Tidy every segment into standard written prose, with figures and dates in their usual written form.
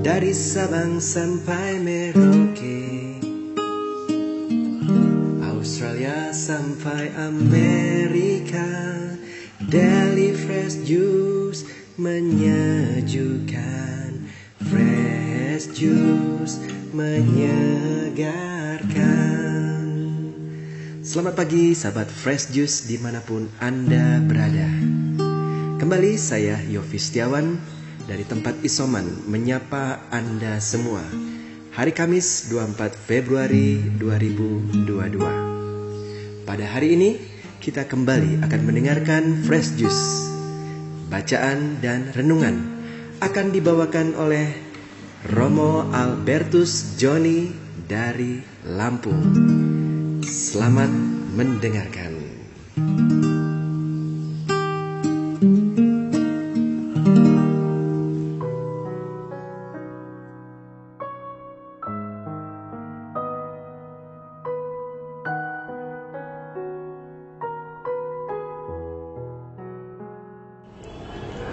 dari Sabang sampai Merauke, Australia sampai Amerika. Daily Fresh Juice menyejukkan, Fresh Juice menyegarkan. Selamat pagi sahabat Fresh Juice dimanapun Anda berada. Kembali saya Yofi Setiawan dari tempat isoman menyapa Anda semua. Hari Kamis 24 Februari 2022. Pada hari ini kita kembali akan mendengarkan Fresh Juice. Bacaan dan renungan akan dibawakan oleh Romo Albertus Joni dari Lampung. Selamat mendengarkan.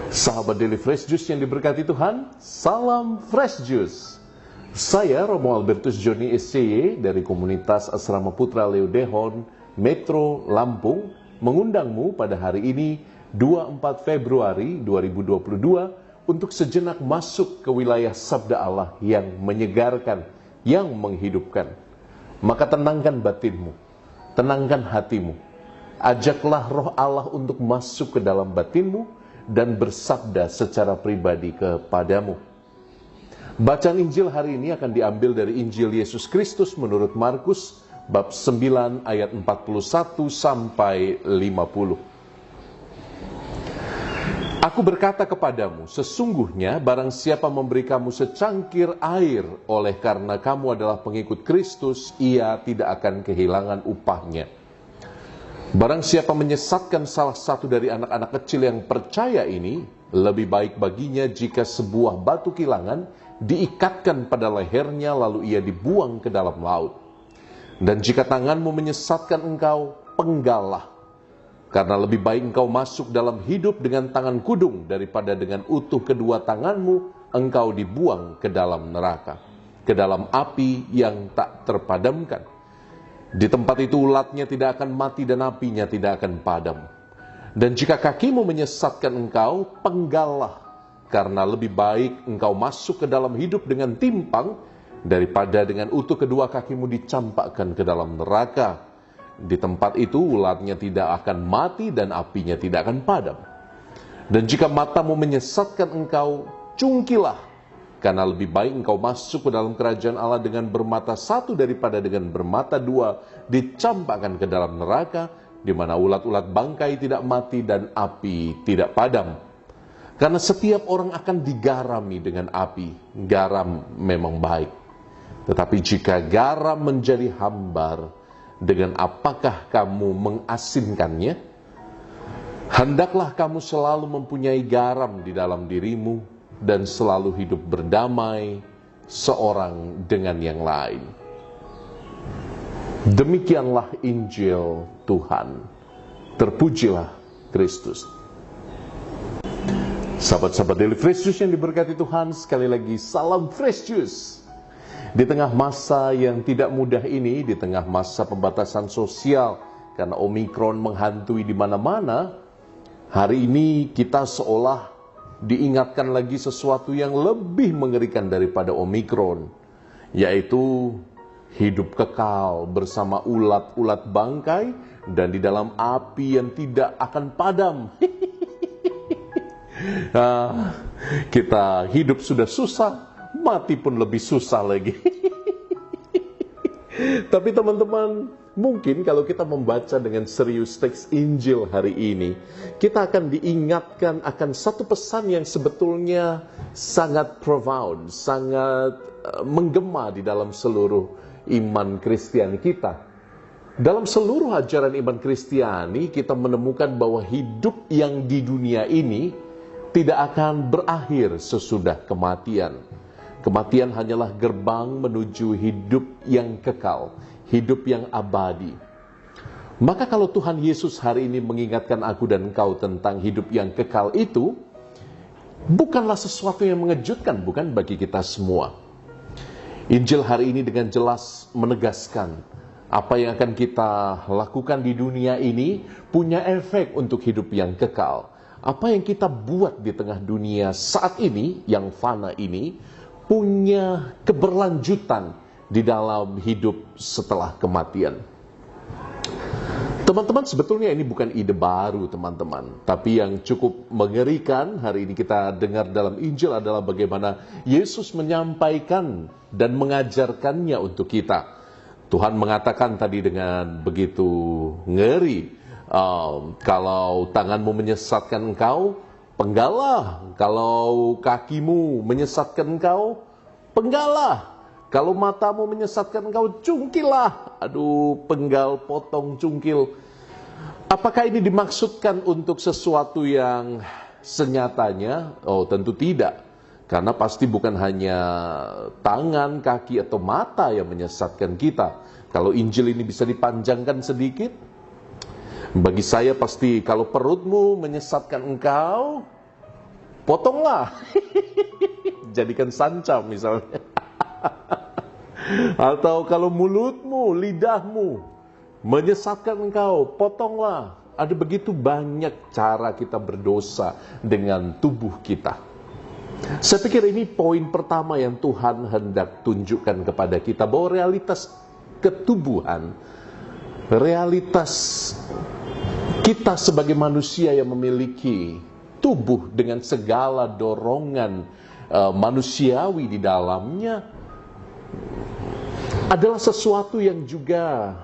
Sahabat Daily Fresh Juice yang diberkati Tuhan, salam Fresh Juice. Saya Romo Albertus Joni SCY dari komunitas Asrama Putra Leo Dehon, Metro Lampung, mengundangmu pada hari ini 24 Februari 2022 untuk sejenak masuk ke wilayah Sabda Allah yang menyegarkan, yang menghidupkan. Maka tenangkan batinmu, tenangkan hatimu, ajaklah roh Allah untuk masuk ke dalam batinmu dan bersabda secara pribadi kepadamu. Bacaan Injil hari ini akan diambil dari Injil Yesus Kristus menurut Markus bab 9 ayat 41 sampai 50. Aku berkata kepadamu, sesungguhnya barang siapa memberi kamu secangkir air oleh karena kamu adalah pengikut Kristus, ia tidak akan kehilangan upahnya. Barang siapa menyesatkan salah satu dari anak-anak kecil yang percaya ini, lebih baik baginya jika sebuah batu kilangan diikatkan pada lehernya lalu ia dibuang ke dalam laut. Dan jika tanganmu menyesatkan engkau, penggallah. Karena lebih baik engkau masuk dalam hidup dengan tangan kudung daripada dengan utuh kedua tanganmu engkau dibuang ke dalam neraka, ke dalam api yang tak terpadamkan. Di tempat itu ulatnya tidak akan mati dan apinya tidak akan padam. Dan jika kakimu menyesatkan engkau, penggallah. Karena lebih baik engkau masuk ke dalam hidup dengan timpang daripada dengan utuh kedua kakimu dicampakkan ke dalam neraka. Di tempat itu ulatnya tidak akan mati dan apinya tidak akan padam. Dan jika matamu menyesatkan engkau, cungkilah. Karena lebih baik engkau masuk ke dalam kerajaan Allah dengan bermata satu daripada dengan bermata dua dicampakkan ke dalam neraka, di mana ulat-ulat bangkai tidak mati dan api tidak padam. Karena setiap orang akan digarami dengan api. Garam memang baik. Tetapi jika garam menjadi hambar, dengan apakah kamu mengasinkannya? Hendaklah kamu selalu mempunyai garam di dalam dirimu, dan selalu hidup berdamai seorang dengan yang lain. Demikianlah Injil Tuhan. Terpujilah Kristus. Sahabat-sahabat Daily Fresh Juice yang diberkati Tuhan, sekali lagi salam Fresh Juice. Di tengah masa yang tidak mudah ini, di tengah masa pembatasan sosial karena Omikron menghantui di mana-mana, hari ini kita seolah diingatkan lagi sesuatu yang lebih mengerikan daripada Omikron, yaitu hidup kekal bersama ulat-ulat bangkai dan di dalam api yang tidak akan padam. Kita hidup sudah susah, mati pun lebih susah lagi. Tapi teman-teman, mungkin kalau kita membaca dengan serius teks Injil hari ini, kita akan diingatkan akan satu pesan yang sebetulnya sangat profound, sangat menggema di dalam seluruh iman Kristiani kita. Dalam seluruh ajaran iman Kristiani, kita menemukan bahwa hidup yang di dunia ini tidak akan berakhir sesudah kematian. Kematian hanyalah gerbang menuju hidup yang kekal, hidup yang abadi. Maka kalau Tuhan Yesus hari ini mengingatkan aku dan engkau tentang hidup yang kekal itu, bukanlah sesuatu yang mengejutkan, bukan, bagi kita semua. Injil hari ini dengan jelas menegaskan apa yang akan kita lakukan di dunia ini punya efek untuk hidup yang kekal. Apa yang kita buat di tengah dunia saat ini, yang fana ini, punya keberlanjutan di dalam hidup setelah kematian. Teman-teman, sebetulnya ini bukan ide baru, teman-teman. Tapi yang cukup mengerikan hari ini kita dengar dalam Injil adalah bagaimana Yesus menyampaikan dan mengajarkannya untuk kita. Tuhan mengatakan tadi dengan begitu ngeri, kalau tanganmu menyesatkan engkau, penggalah. Kalau kakimu menyesatkan engkau, penggalah. Kalau matamu menyesatkan engkau, cungkilah. Aduh, penggal, potong, cungkil. Apakah ini dimaksudkan untuk sesuatu yang senyatanya? Oh, tentu tidak. Karena pasti bukan hanya tangan, kaki, atau mata yang menyesatkan kita. Kalau Injil ini bisa dipanjangkan sedikit, bagi saya pasti kalau perutmu menyesatkan engkau, potonglah. Jadikan sancam misalnya. Atau kalau mulutmu, lidahmu menyesatkan engkau, potonglah. Ada begitu banyak cara kita berdosa dengan tubuh kita. Saya pikir ini poin pertama yang Tuhan hendak tunjukkan kepada kita, bahwa realitas ketubuhan, realitas kita sebagai manusia yang memiliki tubuh dengan segala dorongan manusiawi di dalamnya, adalah sesuatu yang juga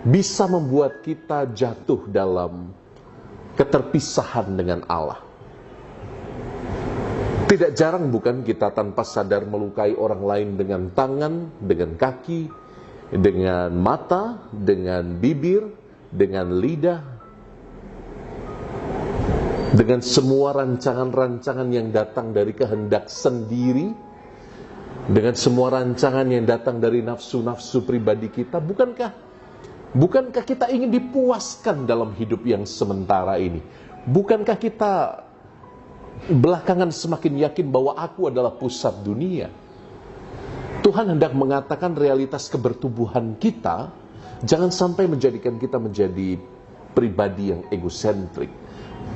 bisa membuat kita jatuh dalam keterpisahan dengan Allah. Tidak jarang bukan kita tanpa sadar melukai orang lain dengan tangan, dengan kaki, dengan mata, dengan bibir, dengan lidah, dengan semua rancangan-rancangan yang datang dari kehendak sendiri, dengan semua rancangan yang datang dari nafsu-nafsu pribadi kita. Bukankah kita ingin dipuaskan dalam hidup yang sementara ini? Bukankah kita belakangan semakin yakin bahwa aku adalah pusat dunia? Tuhan hendak mengatakan realitas kebertubuhan kita jangan sampai menjadikan kita menjadi pribadi yang egosentrik,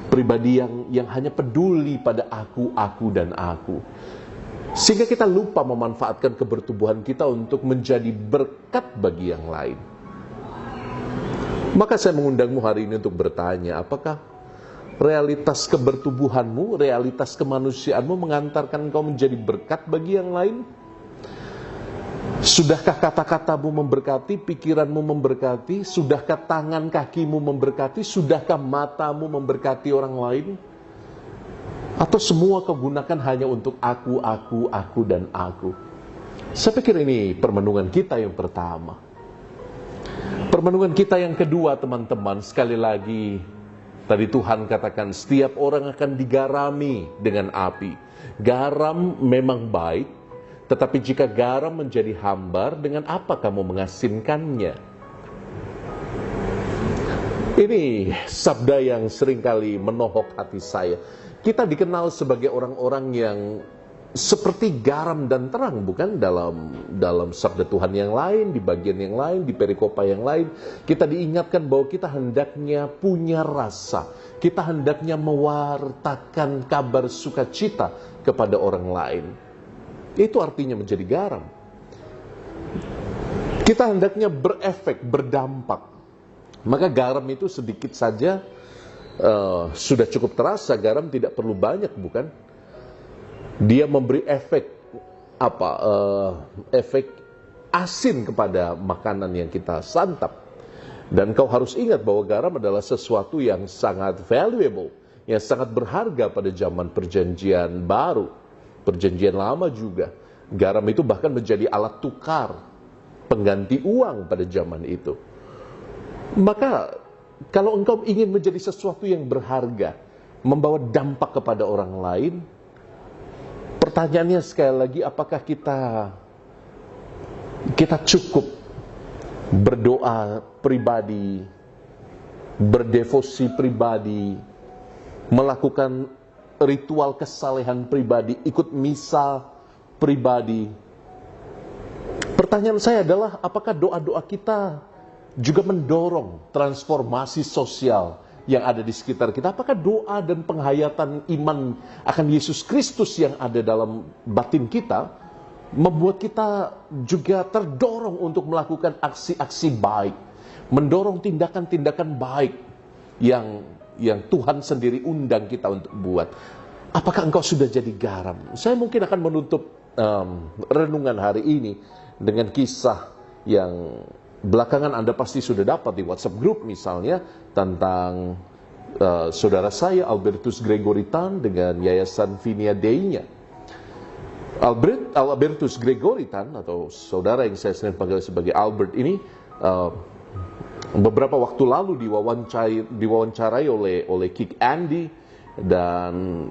pribadi yang hanya peduli pada aku, dan aku, sehingga kita lupa memanfaatkan kebertubuhan kita untuk menjadi berkat bagi yang lain. Maka saya mengundangmu hari ini untuk bertanya, apakah realitas kebertubuhanmu, realitas kemanusiaanmu mengantarkan engkau menjadi berkat bagi yang lain? Sudahkah kata-katamu memberkati, pikiranmu memberkati? Sudahkah tangan kakimu memberkati? Sudahkah matamu memberkati orang lain? Atau semua kau gunakan hanya untuk aku, dan aku? Saya pikir ini permenungan kita yang pertama. Permenungan kita yang kedua, teman-teman, sekali lagi, tadi Tuhan katakan setiap orang akan digarami dengan api. Garam memang baik, tetapi jika garam menjadi hambar, dengan apa kamu mengasinkannya? Ini sabda yang seringkali menohok hati saya. Kita dikenal sebagai orang-orang yang seperti garam dan terang, bukan? Dalam sabda Tuhan yang lain, di bagian yang lain, di perikopa yang lain, kita diingatkan bahwa kita hendaknya punya rasa, kita hendaknya mewartakan kabar sukacita kepada orang lain. Itu artinya menjadi garam. Kita hendaknya berefek, berdampak. Maka garam itu sedikit saja sudah cukup terasa. Garam tidak perlu banyak, bukan? Dia memberi efek efek asin kepada makanan yang kita santap. Dan kau harus ingat bahwa garam adalah sesuatu yang sangat valuable, yang sangat berharga pada zaman perjanjian baru, perjanjian lama juga. Garam itu bahkan menjadi alat tukar, pengganti uang pada zaman itu. Maka kalau engkau ingin menjadi sesuatu yang berharga, membawa dampak kepada orang lain, pertanyaannya sekali lagi, apakah kita cukup berdoa pribadi, berdevosi pribadi, melakukan ritual kesalehan pribadi, ikut misa pribadi. Pertanyaan saya adalah, apakah doa-doa kita juga mendorong transformasi sosial yang ada di sekitar kita? Apakah doa dan penghayatan iman akan Yesus Kristus yang ada dalam batin kita membuat kita juga terdorong untuk melakukan aksi-aksi baik, mendorong tindakan-tindakan baik yang Tuhan sendiri undang kita untuk buat? Apakah engkau sudah jadi garam? Saya mungkin akan menutup renungan hari ini dengan kisah yang belakangan Anda pasti sudah dapat di WhatsApp group, misalnya tentang saudara saya Albertus Gregory Tan dengan Yayasan Vinia Dei-nya. Albertus Gregory Tan, atau saudara yang saya sering panggil sebagai Albert ini, beberapa waktu lalu diwawancarai oleh Kick Andy, dan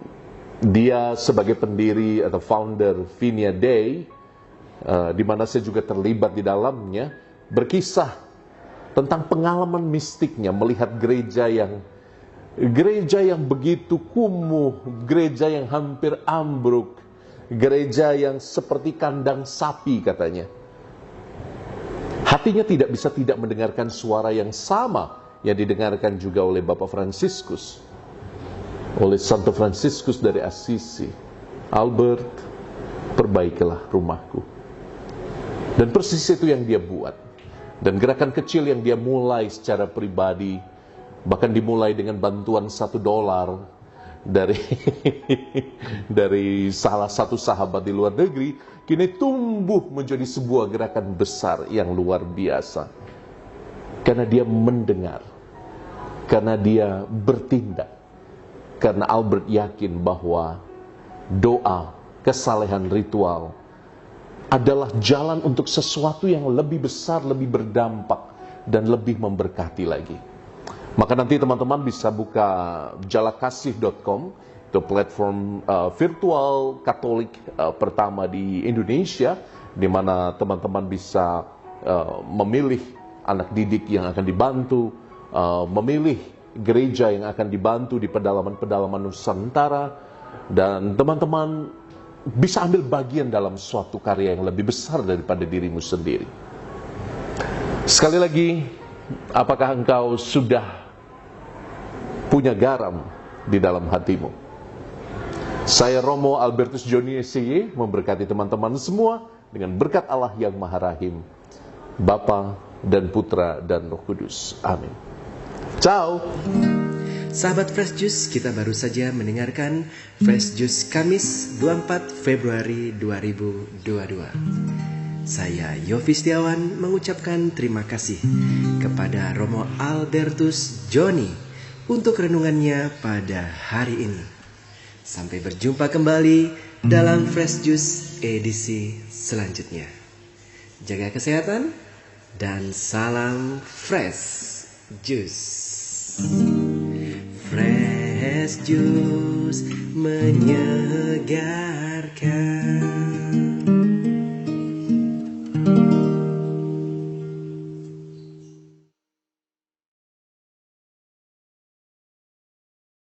dia sebagai pendiri atau founder Vinia Dei, di mana saya juga terlibat di dalamnya, berkisah tentang pengalaman mistiknya melihat gereja yang begitu kumuh, gereja yang hampir ambruk, gereja yang seperti kandang sapi katanya. Hatinya tidak bisa tidak mendengarkan suara yang sama yang didengarkan juga oleh Bapak Fransiskus, oleh Santo Fransiskus dari Assisi. Albert, perbaikilah rumahku. Dan persis itu yang dia buat. Dan gerakan kecil yang dia mulai secara pribadi, bahkan dimulai dengan bantuan $1 dari salah satu sahabat di luar negeri, kini tumbuh menjadi sebuah gerakan besar yang luar biasa. Karena dia mendengar, karena dia bertindak, karena Albert yakin bahwa doa, kesalehan ritual adalah jalan untuk sesuatu yang lebih besar, lebih berdampak, dan lebih memberkati lagi. Maka nanti teman-teman bisa buka jalakasih.com, itu platform virtual Katolik pertama di Indonesia, di mana teman-teman bisa memilih anak didik yang akan dibantu, memilih gereja yang akan dibantu di pedalaman-pedalaman Nusantara, dan teman-teman bisa ambil bagian dalam suatu karya yang lebih besar daripada dirimu sendiri. Sekali lagi, apakah engkau sudah punya garam di dalam hatimu? Saya Romo Albertus Joni SY memberkati teman-teman semua dengan berkat Allah yang Maha Rahim, Bapa dan Putra dan Roh Kudus. Amin. Ciao. Sahabat Fresh Juice, kita baru saja mendengarkan Fresh Juice Kamis 24 Februari 2022. Saya Yofi Setiawan mengucapkan terima kasih kepada Romo Albertus Joni untuk renungannya pada hari ini. Sampai berjumpa kembali dalam Fresh Juice edisi selanjutnya. Jaga kesehatan dan salam Fresh Juice. Fresh Juice menyegarkan.